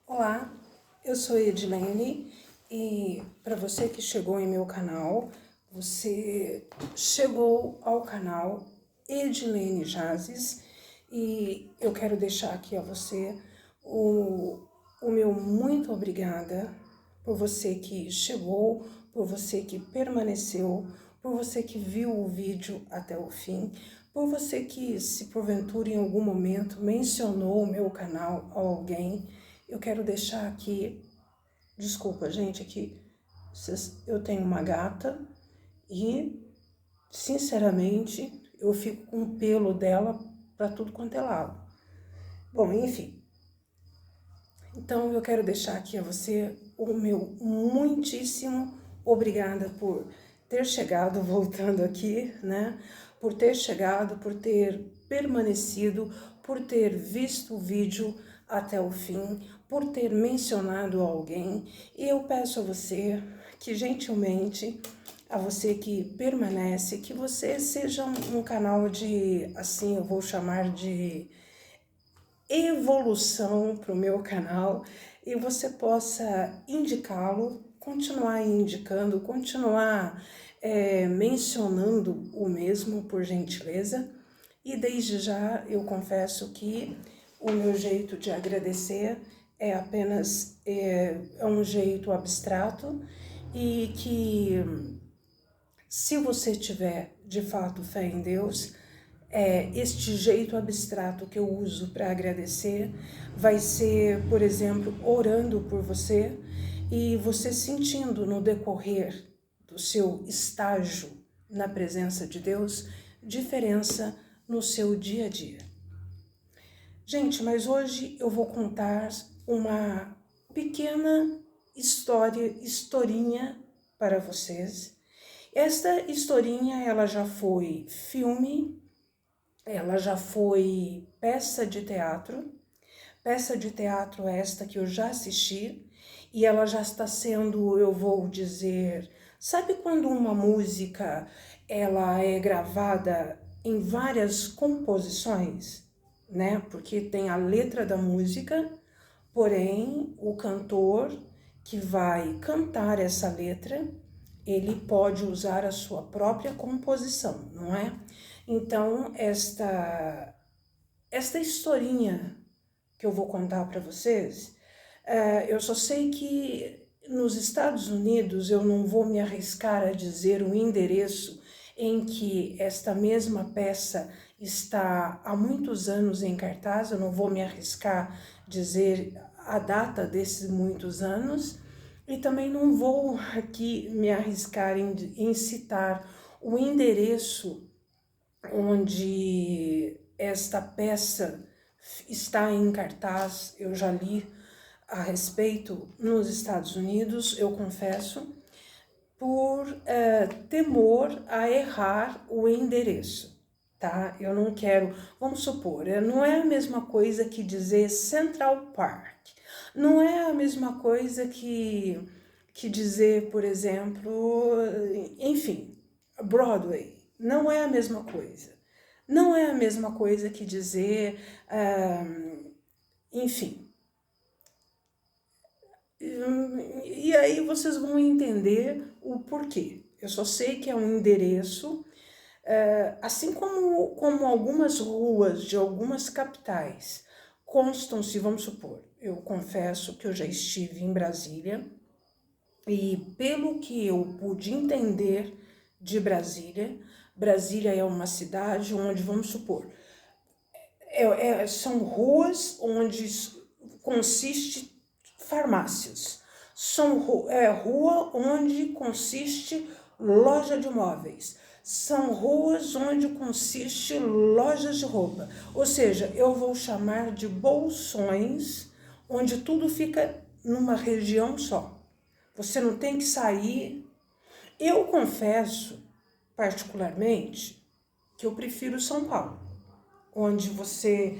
Olá, eu sou Edilene e para você que chegou em meu canal, você chegou ao canal Edilene Jazes e eu quero deixar aqui a você o meu muito obrigada por você que chegou, por você que permaneceu, por você que viu o vídeo até o fim, por você que, se porventura em algum momento mencionou o meu canal a alguém. Eu quero deixar aqui, desculpa gente, aqui eu tenho uma gata e, sinceramente, eu fico com o pelo dela para tudo quanto é lado. Bom, enfim. Então eu quero deixar aqui a você o meu muitíssimo obrigada por ter chegado, voltando aqui, né? Por ter chegado, por ter permanecido, por ter visto o vídeo até o fim, por ter mencionado alguém. E eu peço a você que gentilmente, a você que permanece, que você seja um canal de, assim eu vou chamar de evolução para o meu canal e você possa indicá-lo, continuar indicando, continuar mencionando o mesmo, por gentileza. E desde já eu confesso que o meu jeito de agradecer é apenas um jeito abstrato e que, se você tiver de fato fé em Deus, este jeito abstrato que eu uso para agradecer vai ser, por exemplo, orando por você e você sentindo no decorrer do seu estágio na presença de Deus diferença no seu dia a dia. Gente, mas hoje eu vou contar uma pequena historinha para vocês. Esta historinha, ela já foi filme, ela já foi peça de teatro esta que eu já assisti, e ela já está sendo, eu vou dizer, sabe quando uma música ela é gravada em várias composições, né? Porque tem a letra da música, porém o cantor que vai cantar essa letra, ele pode usar a sua própria composição, não é? Então, esta historinha que eu vou contar para vocês, eu só sei que nos Estados Unidos eu não vou me arriscar a dizer o endereço em que esta mesma peça está há muitos anos em cartaz, eu não vou me arriscar a dizer a data desses muitos anos, e também não vou aqui me arriscar em citar o endereço onde esta peça está em cartaz. Eu já li a respeito nos Estados Unidos, eu confesso, por temor a errar o endereço, tá? Eu não quero, vamos supor, não é a mesma coisa que dizer Central Park, não é a mesma coisa que dizer, por exemplo, enfim, Broadway, não é a mesma coisa. Não é a mesma coisa que dizer, enfim. E aí vocês vão entender o porquê. Eu só sei que é um endereço, assim como algumas ruas de algumas capitais constam-se, vamos supor, eu confesso que eu já estive em Brasília, e pelo que eu pude entender de Brasília, Brasília é uma cidade onde, vamos supor, são ruas onde consiste farmácias, são rua onde consiste loja de móveis, são ruas onde consiste lojas de roupa, ou seja, eu vou chamar de bolsões, onde tudo fica numa região só. Você não tem que sair. Eu confesso, particularmente, que eu prefiro São Paulo, onde você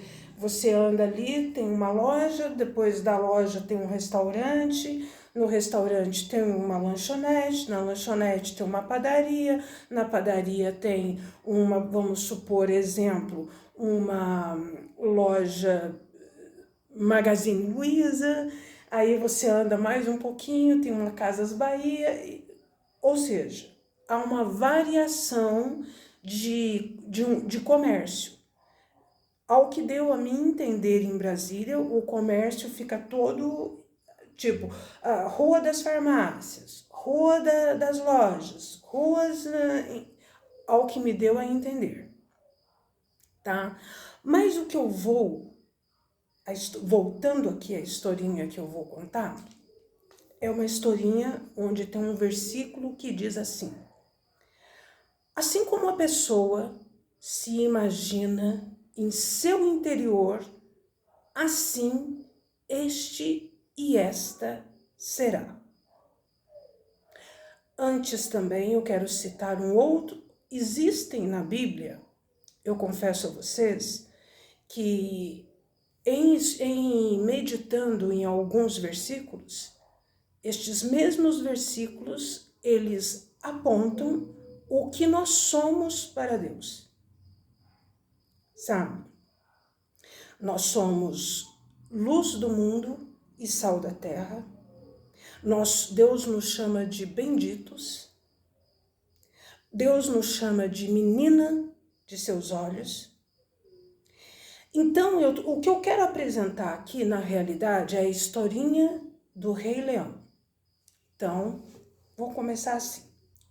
anda ali, tem uma loja, depois da loja tem um restaurante, no restaurante tem uma lanchonete, na lanchonete tem uma padaria, na padaria tem uma, vamos supor, exemplo, uma loja Magazine Luiza, aí você anda mais um pouquinho, tem uma Casas Bahia, ou seja, há uma variação de comércio. Ao que deu a mim entender em Brasília, o comércio fica todo, tipo, a Rua das Farmácias, Rua das Lojas, ruas, ao que me deu a entender, tá? Mas o que eu voltando aqui à historinha que eu vou contar, é uma historinha onde tem um versículo que diz assim: assim como a pessoa se imagina em seu interior, assim este e esta será. Antes também eu quero citar um outro. Existem na Bíblia, eu confesso a vocês, que em meditando em alguns versículos, estes mesmos versículos, eles apontam o que nós somos para Deus. Sabe? Nós somos luz do mundo e sal da terra. Deus nos chama de benditos. Deus nos chama de menina de seus olhos. Então, o que eu quero apresentar aqui, na realidade, é a historinha do Rei Leão. Então, vou começar assim.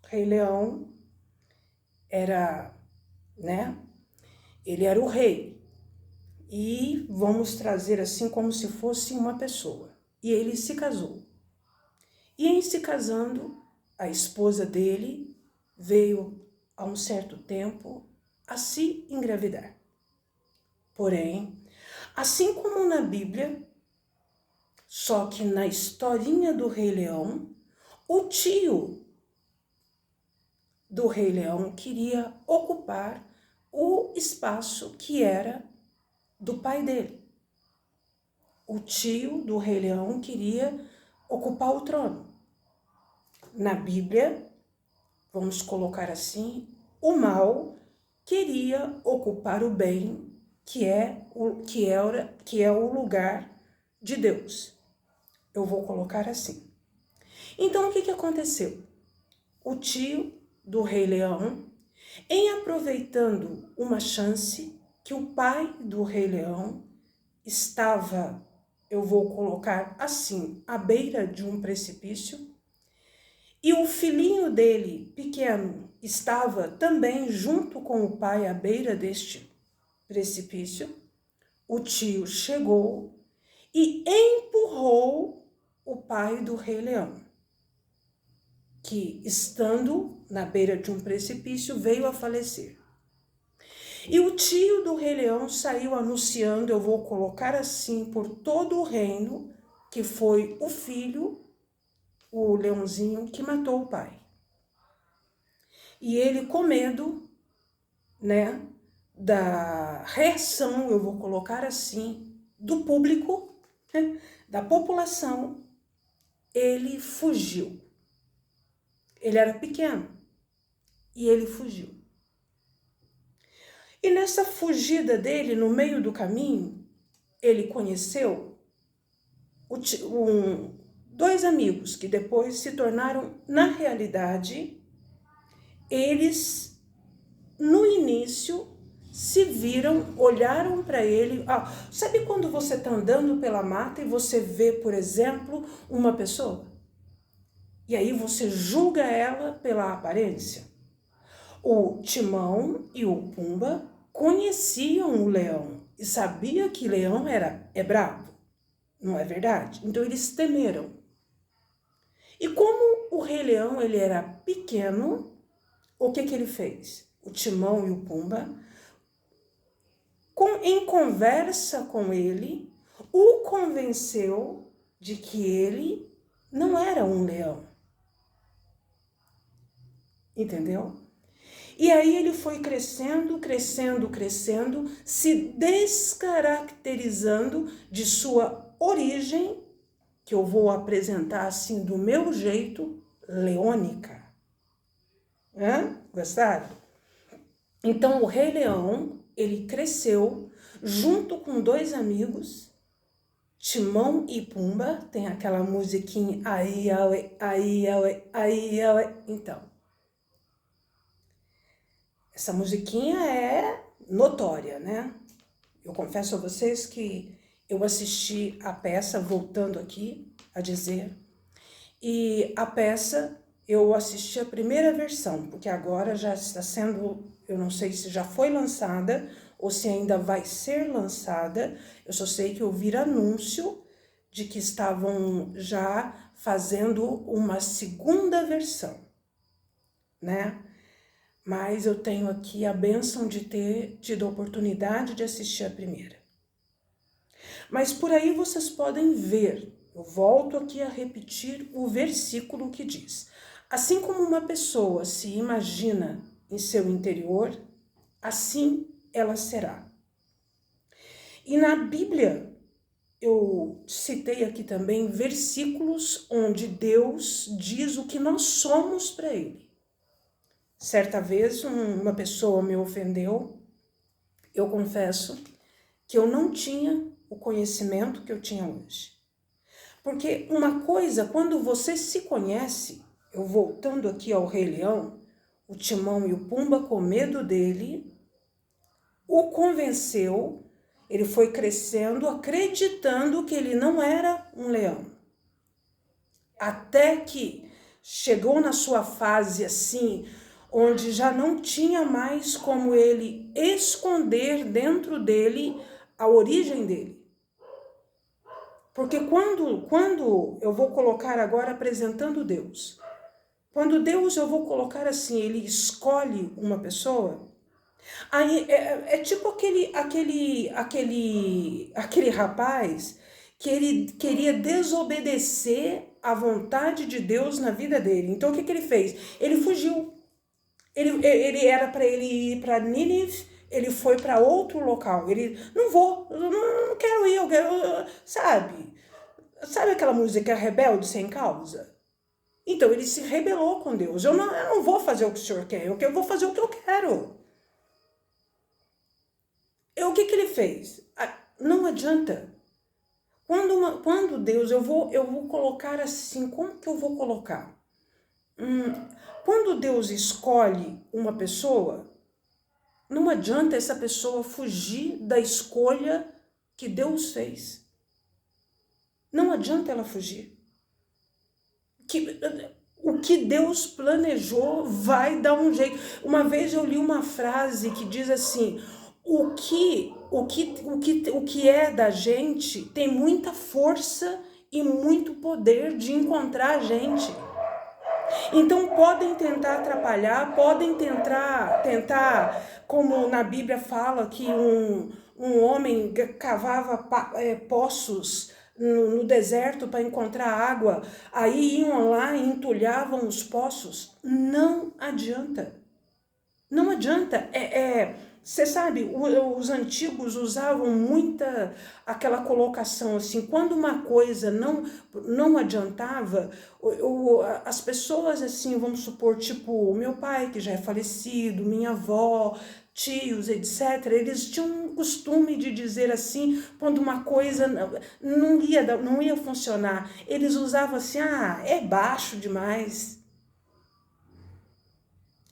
O Rei Leão era, ele era o rei. E vamos trazer assim como se fosse uma pessoa. E ele se casou. E em se casando, a esposa dele veio a um certo tempo a se engravidar. Porém, assim como na Bíblia, só que na historinha do Rei Leão, o tio do Rei Leão queria ocupar o espaço que era do pai dele. O tio do Rei Leão queria ocupar o trono. Na Bíblia, vamos colocar assim, o mal queria ocupar o bem, que é o lugar de Deus. Eu vou colocar assim. Então, o que aconteceu? O tio do Rei Leão, em aproveitando uma chance que o pai do Rei Leão estava, eu vou colocar assim, à beira de um precipício, e o filhinho dele, pequeno, estava também junto com o pai à beira deste precipício, o tio chegou e empurrou o pai do Rei Leão, que, estando na beira de um precipício, veio a falecer. E o tio do Rei Leão saiu anunciando, eu vou colocar assim, por todo o reino, que foi o filho, o leãozinho, que matou o pai. E ele, com medo, da reação, eu vou colocar assim, do público, da população, ele fugiu. Ele era pequeno e ele fugiu. E nessa fugida dele, no meio do caminho, ele conheceu dois amigos que depois se tornaram, na realidade, eles, no início, se viram, olharam para ele. Sabe quando você está andando pela mata e você vê, por exemplo, uma pessoa? E aí você julga ela pela aparência? O Timão e o Pumba conheciam o leão e sabiam que leão é bravo, não é verdade? Então eles temeram. E como o Rei Leão ele era pequeno, o que ele fez? O Timão e o Pumba, em conversa com ele, o convenceu de que ele não era um leão. Entendeu? E aí ele foi crescendo, crescendo, crescendo, se descaracterizando de sua origem, que eu vou apresentar assim do meu jeito, leônica. Gostaram? Então o Rei Leão, ele cresceu junto com dois amigos Timão e Pumba, tem aquela musiquinha, aí, aí, aí, aí, aí. Então, essa musiquinha é notória, né? Eu confesso a vocês que eu assisti a peça, voltando aqui a dizer, e a peça eu assisti a primeira versão, porque agora já está sendo, eu não sei se já foi lançada ou se ainda vai ser lançada. Eu só sei que eu vi anúncio de que estavam já fazendo uma segunda versão, né? Mas eu tenho aqui a bênção de ter tido a oportunidade de assistir a primeira. Mas por aí vocês podem ver, eu volto aqui a repetir o versículo que diz: assim como uma pessoa se imagina em seu interior, assim ela será. E na Bíblia, eu citei aqui também versículos onde Deus diz o que nós somos para Ele. Certa vez uma pessoa me ofendeu, eu confesso que eu não tinha o conhecimento que eu tinha hoje. Porque uma coisa, quando você se conhece, eu voltando aqui ao Rei Leão, o Timão e o Pumba, com medo dele, o convenceu, ele foi crescendo, acreditando que ele não era um leão. Até que chegou na sua fase assim, onde já não tinha mais como ele esconder dentro dele a origem dele. Porque quando eu vou colocar agora apresentando Deus, quando Deus eu vou colocar assim, ele escolhe uma pessoa, aí é tipo aquele rapaz que ele queria desobedecer à vontade de Deus na vida dele. Então o que ele fez? Ele fugiu. Ele era para ele ir para Nínive, ele foi para outro local. Ele, não quero ir, eu quero, sabe? Sabe aquela música Rebelde Sem Causa? Então ele se rebelou com Deus. Eu não vou fazer o que o Senhor quer, eu vou fazer o que eu quero. O que ele fez? Não adianta. Quando Deus, eu vou colocar assim, como que eu vou colocar? Quando Deus escolhe uma pessoa, não adianta essa pessoa fugir da escolha que Deus fez. Não adianta ela fugir. O que Deus planejou vai dar um jeito. Uma vez eu li uma frase que diz assim: o que é da gente tem muita força e muito poder de encontrar a gente. Então podem tentar atrapalhar, podem tentar, como na Bíblia fala que um homem cavava poços no deserto para encontrar água, aí iam lá e entulhavam os poços. Não adianta. Não adianta. Você sabe, os antigos usavam muita aquela colocação assim, quando uma coisa não adiantava, as pessoas assim, vamos supor, tipo, o meu pai que já é falecido, minha avó, tios, etc., eles tinham um costume de dizer assim, quando uma coisa não ia funcionar, eles usavam assim, é baixo demais.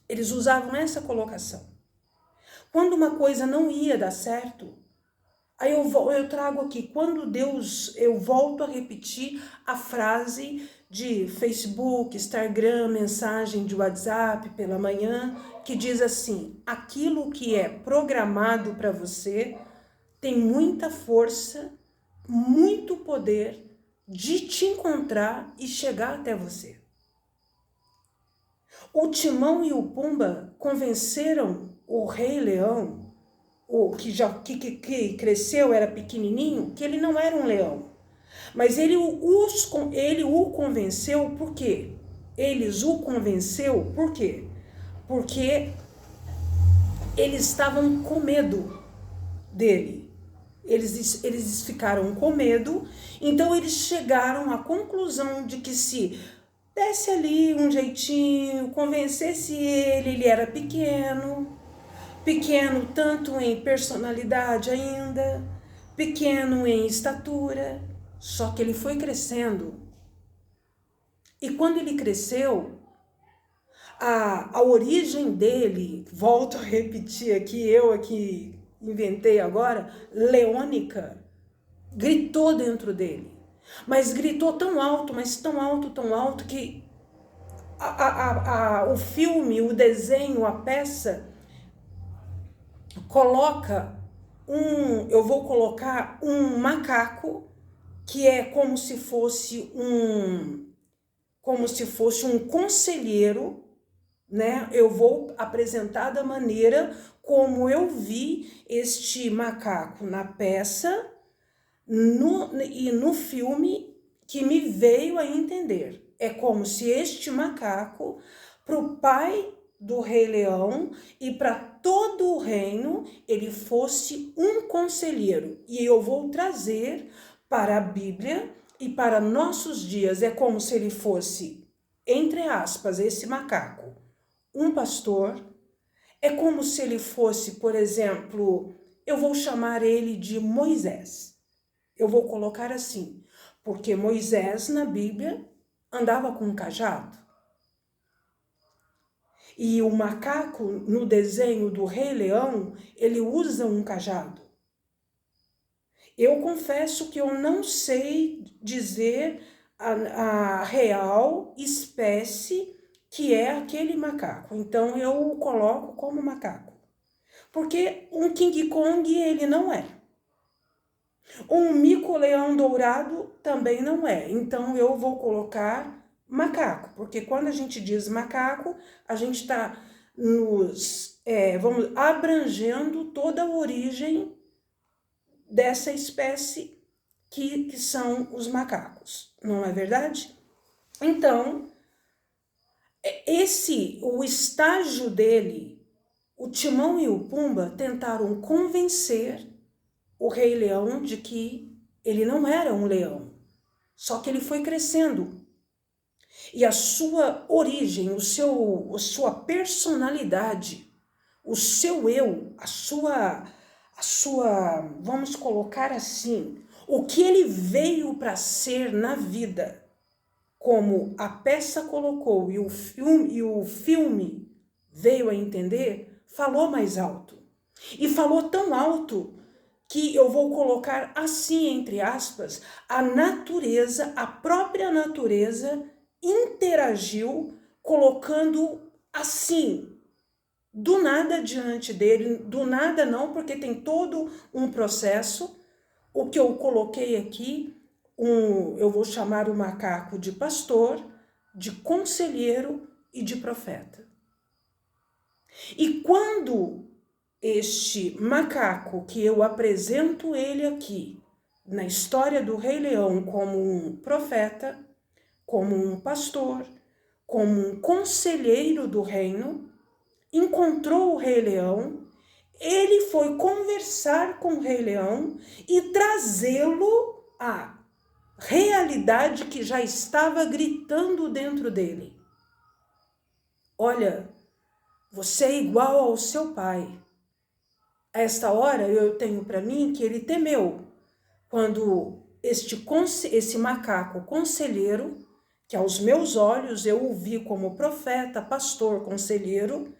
Eles usavam essa colocação. Quando uma coisa não ia dar certo, aí eu trago aqui, quando Deus, eu volto a repetir a frase de Facebook, Instagram, mensagem de WhatsApp pela manhã, que diz assim: aquilo que é programado para você tem muita força, muito poder de te encontrar e chegar até você. O Timão e o Pumba convenceram o Rei Leão, que cresceu, era pequenininho, que ele não era um leão. Mas ele o convenceu por quê? Eles o convenceu por quê? Porque eles estavam com medo dele. Eles ficaram com medo, então eles chegaram à conclusão de que se desse ali um jeitinho, convencesse ele era pequeno tanto em personalidade ainda, pequeno em estatura, Só que ele foi crescendo. E quando ele cresceu, a origem dele, volto a repetir aqui, eu aqui inventei agora, leônica, gritou dentro dele. Mas gritou tão alto, mas tão alto que o filme, o desenho, a peça coloca eu vou colocar um macaco que é como se fosse um conselheiro, né? Eu vou apresentar da maneira como eu vi este macaco na peça e no filme que me veio a entender. É como se este macaco, para o pai do Rei Leão e para todo o reino, ele fosse um conselheiro. E eu vou trazer para a Bíblia e para nossos dias. É como se ele fosse, entre aspas, esse macaco, um pastor. É como se ele fosse, por exemplo, eu vou chamar ele de Moisés. Eu vou colocar assim, porque Moisés na Bíblia andava com um cajado. E o macaco, no desenho do Rei Leão, ele usa um cajado. Eu confesso que eu não sei dizer a real espécie que é aquele macaco. Então eu o coloco como macaco. Porque um King Kong ele não é. Um mico-leão dourado também não é. Então eu vou colocar macaco, porque quando a gente diz macaco, a gente está vamos abrangendo toda a origem dessa espécie que são os macacos, não é verdade? Então, o estágio dele, o Timão e o Pumba tentaram convencer o Rei Leão de que ele não era um leão, só que ele foi crescendo. E a sua origem, a sua personalidade, o seu eu, a sua, vamos colocar assim, o que ele veio para ser na vida, como a peça colocou e o filme veio a entender, falou mais alto. E falou tão alto que eu vou colocar assim, entre aspas, a natureza, a própria natureza interagiu, colocando assim, do nada diante dele, do nada não, porque tem todo um processo. O que eu coloquei aqui, eu vou chamar o macaco de pastor, de conselheiro e de profeta. E quando este macaco, que eu apresento ele aqui, na história do Rei Leão como um profeta, como um pastor, como um conselheiro do reino, encontrou o Rei Leão, ele foi conversar com o Rei Leão e trazê-lo à realidade que já estava gritando dentro dele. Olha, você é igual ao seu pai. A esta hora eu tenho para mim que ele temeu quando esse macaco conselheiro, que aos meus olhos eu o vi como profeta, pastor, conselheiro,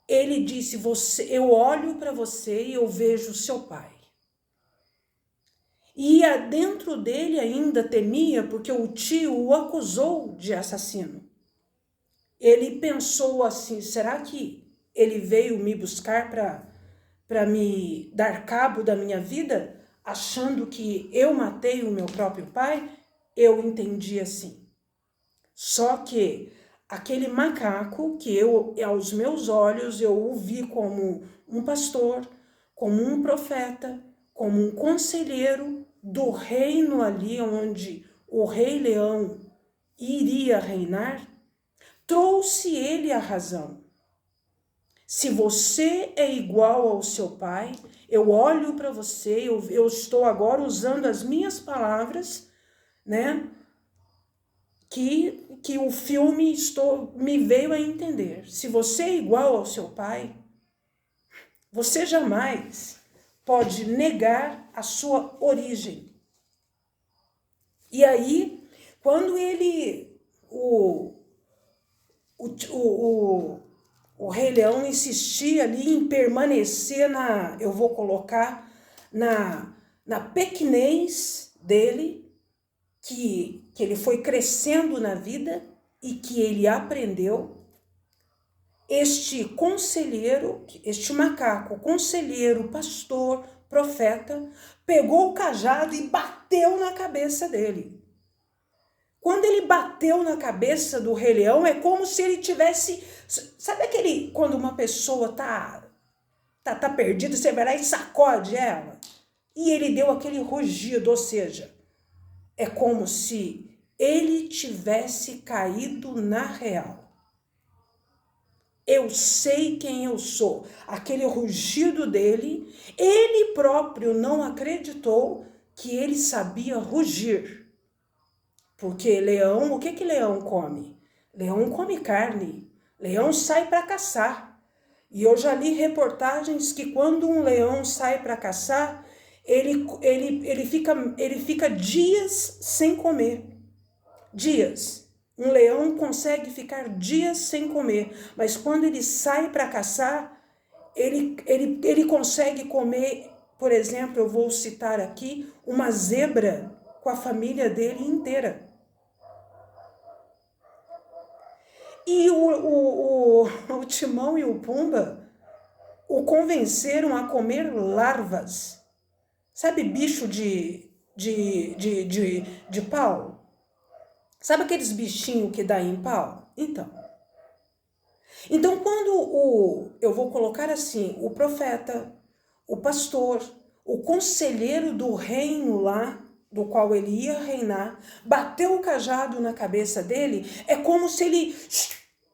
ele disse, eu olho para você e eu vejo o seu pai. E dentro dele ainda temia porque o tio o acusou de assassino. Ele pensou assim, será que ele veio me buscar para me dar cabo da minha vida, achando que eu matei o meu próprio pai? Eu entendi assim. Só que aquele macaco que aos meus olhos, eu o vi como um pastor, como um profeta, como um conselheiro do reino ali onde o Rei Leão iria reinar, trouxe ele a razão. Se você é igual ao seu pai, eu olho para você, eu estou agora usando as minhas palavras, né? Que o filme me veio a entender. Se você é igual ao seu pai, você jamais pode negar a sua origem. E aí, quando ele, o Rei Leão insistia ali em permanecer eu vou colocar, na pequenez dele, que ele foi crescendo na vida e que ele aprendeu, este conselheiro, este macaco, conselheiro, pastor, profeta, pegou o cajado e bateu na cabeça dele. Quando ele bateu na cabeça do Rei Leão, é como se ele tivesse... Sabe quando uma pessoa tá perdida, você vai lá e sacode ela? E ele deu aquele rugido, ou seja, é como se ele tivesse caído na real. Eu sei quem eu sou. Aquele rugido dele, ele próprio não acreditou que ele sabia rugir. Porque leão, o que leão come? Leão come carne. Leão sai para caçar. E eu já li reportagens que quando um leão sai para caçar, ele fica dias sem comer. Dias. Um leão consegue ficar dias sem comer, mas quando ele sai para caçar, ele consegue comer, por exemplo, eu vou citar aqui, uma zebra com a família dele inteira. E o Timão e o Pumba o convenceram a comer larvas. Sabe bicho de pau? Sabe aqueles bichinhos que dá em pau? Então, quando eu vou colocar assim, o profeta, o pastor, o conselheiro do reino lá, do qual ele ia reinar, bateu o cajado na cabeça dele, é como se ele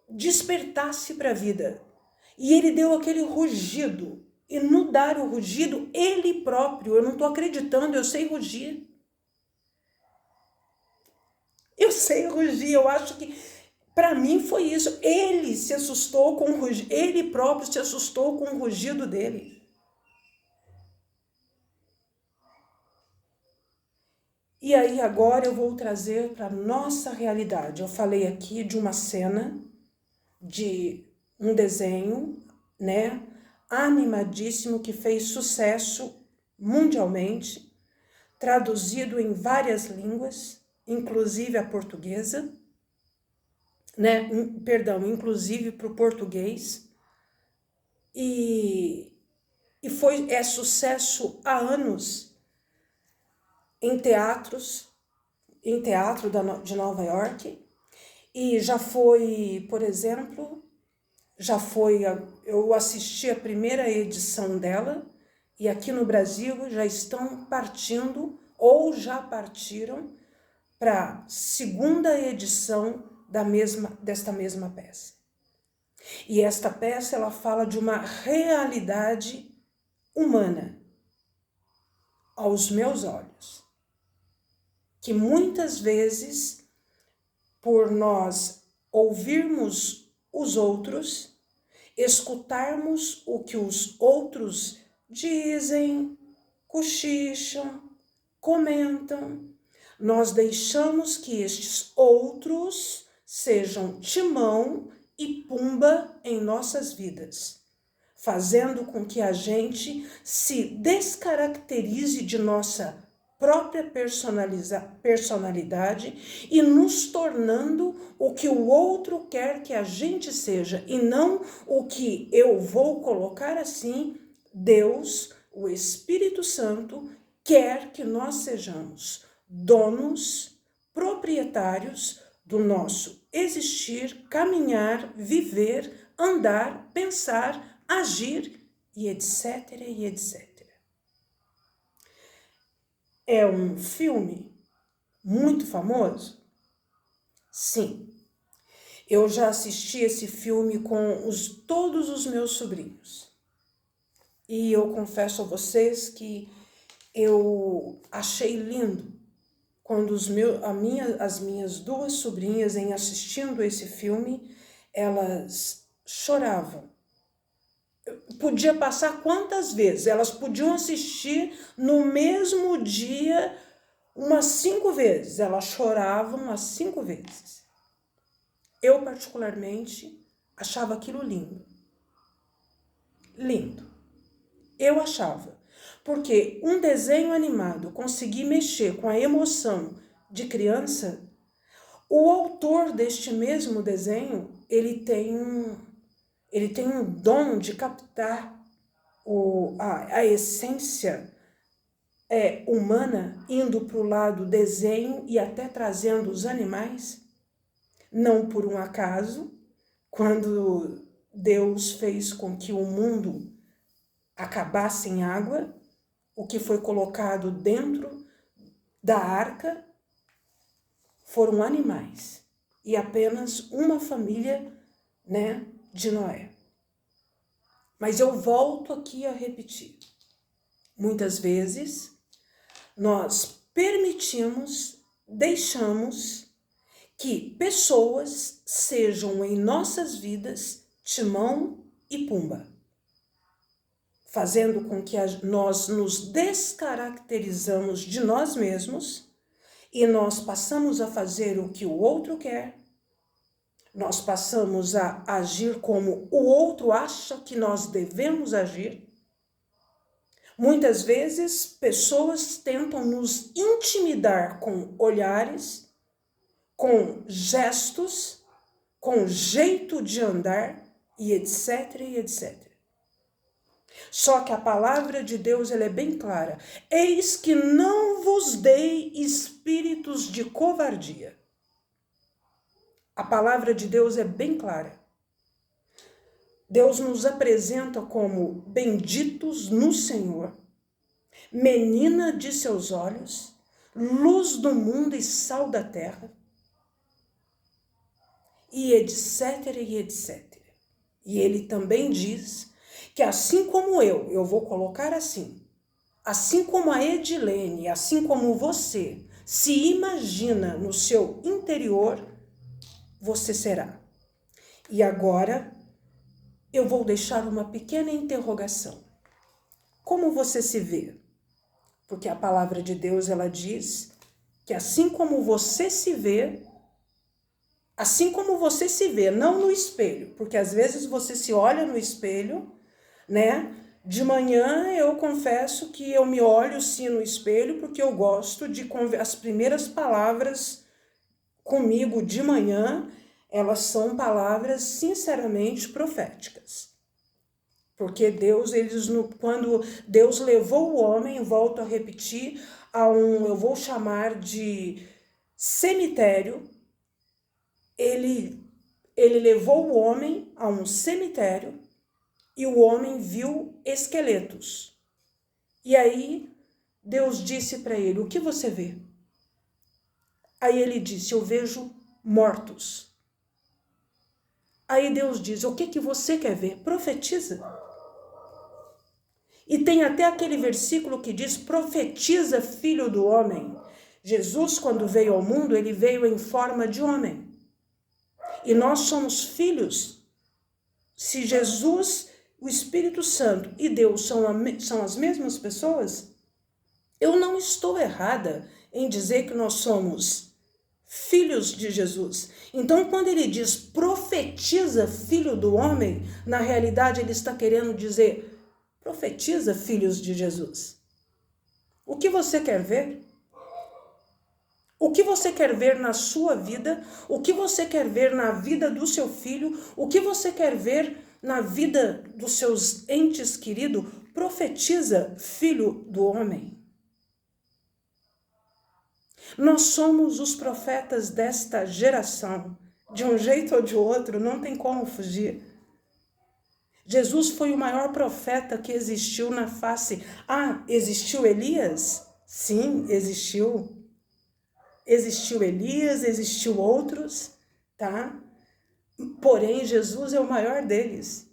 despertasse para a vida. E ele deu aquele rugido. E no dar o rugido, ele próprio, eu não estou acreditando, eu sei rugir. Eu sei rugir, eu acho que para mim foi isso. Ele se assustou com o rugido, ele próprio se assustou com o rugido dele. E aí agora eu vou trazer para a nossa realidade. Eu falei aqui de uma cena, de um desenho, né, animadíssimo, que fez sucesso mundialmente, traduzido em várias línguas, inclusive a portuguesa, né, inclusive para o português, e é sucesso há anos em teatro de Nova York, e já foi, por exemplo, eu assisti a primeira edição dela, e aqui no Brasil já estão partindo, ou já partiram, para a segunda edição desta mesma peça. E esta peça, ela fala de uma realidade humana, aos meus olhos, que muitas vezes, por nós ouvirmos os outros, escutarmos o que os outros dizem, cochicham, comentam, nós deixamos que estes outros sejam Timão e Pumba em nossas vidas, fazendo com que a gente se descaracterize de nossa própria personalidade e nos tornando o que o outro quer que a gente seja, e não o que eu vou colocar assim, Deus, o Espírito Santo, quer que nós sejamos donos, proprietários do nosso existir, caminhar, viver, andar, pensar, agir e etc, e etc. É um filme muito famoso? Sim. Eu já assisti esse filme com todos os meus sobrinhos. E eu confesso a vocês que eu achei lindo quando as minhas duas sobrinhas, em assistindo esse filme, elas choravam. Podia passar quantas vezes, elas podiam assistir no mesmo dia umas 5 vezes. Ela chorava umas 5 vezes. Eu, particularmente, achava aquilo lindo. Lindo. Eu achava. Porque um desenho animado conseguir mexer com a emoção de criança, o autor deste mesmo desenho, ele tem um dom de captar a essência humana, indo para o lado desenho e até trazendo os animais. Não por um acaso, quando Deus fez com que o mundo acabasse em água, o que foi colocado dentro da arca foram animais e apenas uma família, de Noé. Mas eu volto aqui a repetir. Muitas vezes nós deixamos que pessoas sejam em nossas vidas Timão e Pumba, fazendo com que nós nos descaracterizamos de nós mesmos e nós passamos a fazer o que o outro quer, nós passamos a agir como o outro acha que nós devemos agir. Muitas vezes, pessoas tentam nos intimidar com olhares, com gestos, com jeito de andar e etc, e etc. Só que a palavra de Deus ela é bem clara. Eis que não vos dei espíritos de covardia. A palavra de Deus é bem clara. Deus nos apresenta como benditos no Senhor, menina de seus olhos, luz do mundo e sal da terra, e etc, e etc. E ele também diz que assim como eu vou colocar assim como a Edilene, assim como você se imagina no seu interior, você será. E agora eu vou deixar uma pequena interrogação. Como você se vê? Porque a palavra de Deus ela diz que assim como você se vê, não no espelho, porque às vezes você se olha no espelho, De manhã eu confesso que eu me olho sim no espelho, porque eu gosto de as primeiras palavras comigo de manhã, elas são palavras sinceramente proféticas. Porque Deus, quando Deus levou o homem, volto a repetir, eu vou chamar de cemitério, ele levou o homem a um cemitério e o homem viu esqueletos. E aí Deus disse para ele, o que você vê? Aí ele disse, eu vejo mortos. Aí Deus diz, o que você quer ver? Profetiza. E tem até aquele versículo que diz, profetiza, filho do homem. Jesus, quando veio ao mundo, ele veio em forma de homem. E nós somos filhos. Se Jesus, o Espírito Santo e Deus são as mesmas pessoas, eu não estou errada em dizer que nós somos filhos de Jesus. Então, quando ele diz profetiza, filho do homem, na realidade ele está querendo dizer profetiza, filhos de Jesus. O que você quer ver? O que você quer ver na sua vida? O que você quer ver na vida do seu filho? O que você quer ver na vida dos seus entes queridos? Profetiza, filho do homem. Nós somos os profetas desta geração. De um jeito ou de outro, não tem como fugir. Jesus foi o maior profeta que existiu na face. Existiu Elias? Sim, existiu. Existiu Elias, existiu outros, tá? Porém, Jesus é o maior deles.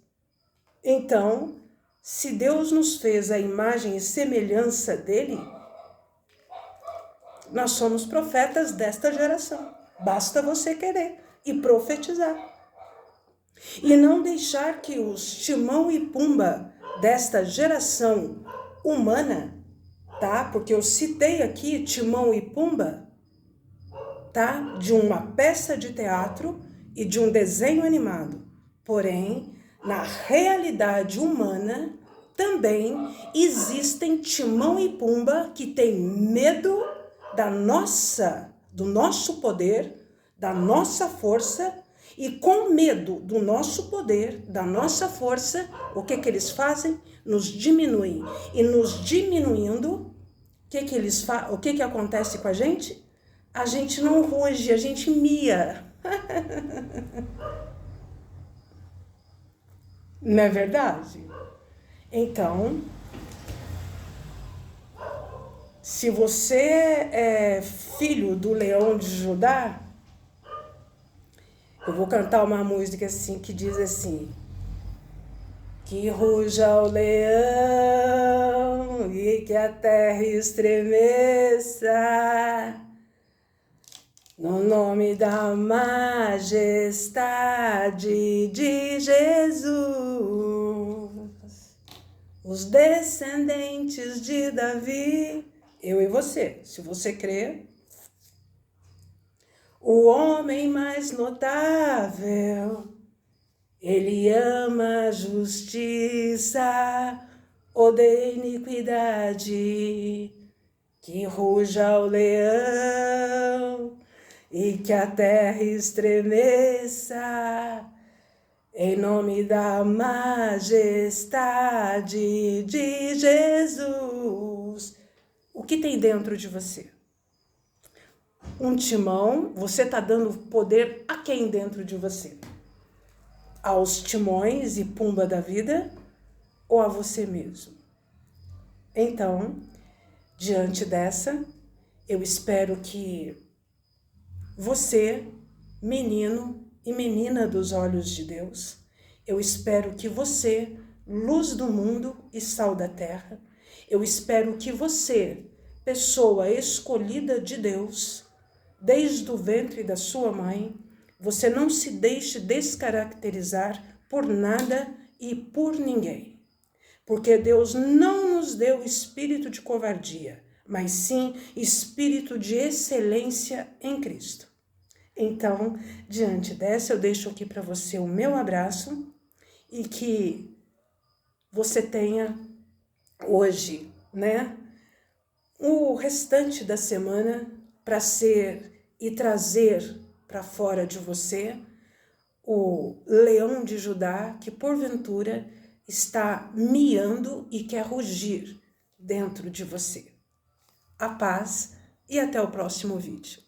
Então, se Deus nos fez a imagem e semelhança dele, nós somos profetas desta geração. Basta você querer e profetizar. E não deixar que os Timão e Pumba desta geração humana tá? Porque eu citei aqui Timão e Pumba, tá? De uma peça de teatro e de um desenho animado. Porém, na realidade humana, também existem Timão e Pumba que têm medo do nosso poder, da nossa força, e com medo do nosso poder, da nossa força, o que eles fazem? Nos diminuem. E nos diminuindo, o que acontece com a gente? A gente não ruge, a gente mia. Não é verdade? Então, se você é filho do leão de Judá, eu vou cantar uma música assim que diz assim: que ruja o leão e que a terra estremeça, no nome da majestade de Jesus, os descendentes de Davi, eu e você, se você crer, o homem mais notável, ele ama a justiça, odeia iniquidade, que ruja o leão e que a terra estremeça, em nome da majestade de Jesus. O que tem dentro de você? Um timão, você está dando poder a quem dentro de você? Aos timões e pumba da vida ou a você mesmo? Então, diante dessa, eu espero que você, menino e menina dos olhos de Deus, eu espero que você, luz do mundo e sal da terra, eu espero que você, pessoa escolhida de Deus, desde o ventre da sua mãe, você não se deixe descaracterizar por nada e por ninguém. Porque Deus não nos deu espírito de covardia, mas sim espírito de excelência em Cristo. Então, diante dessa, eu deixo aqui para você o meu abraço e que você tenha hoje, o restante da semana para ser e trazer para fora de você o leão de Judá que porventura está miando e quer rugir dentro de você. A paz e até o próximo vídeo.